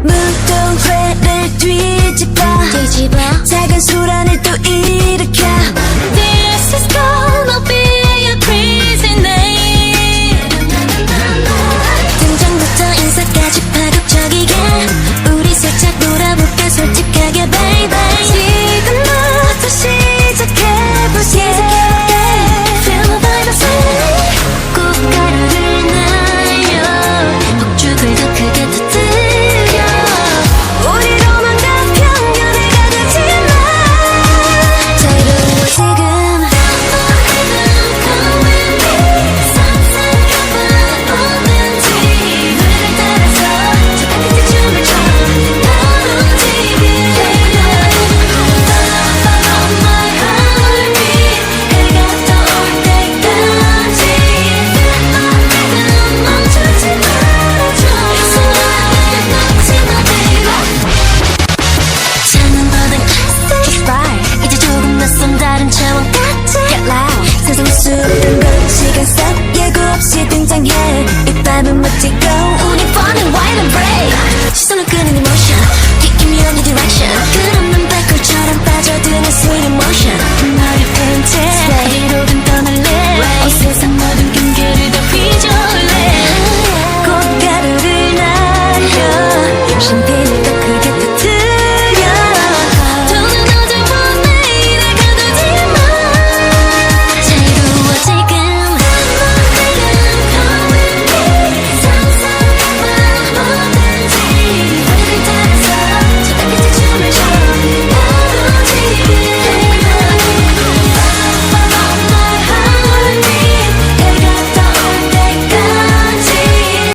무거운 괴를 뒤집어 작은 소란을 또 일으켜 This is gonna be a crazy night 등장부터 인사까지 파격적이게 우리 살짝 놀아볼까 솔직하게 baby 지금부터 시작해보자 Feel the vibes 꽃가루를 날려 폭죽을 더 크게 터뜨려 우리로만 다 편견을 가지지 마 자유로워 지금 다른 차원까지 Get loud 세상 수많은 것 시간 싹 예고 없이 등장해 이 밤은 멋지고 우리 falling wild and brave 시선을 끄는 emotion Taking me on the direction 끝없는 blackhole처럼 빠져드는 sweet emotion 너를 뺀 채 어디로든 떠날래 세상 모든 경계를 다 휘저을래 꽃가루를 날려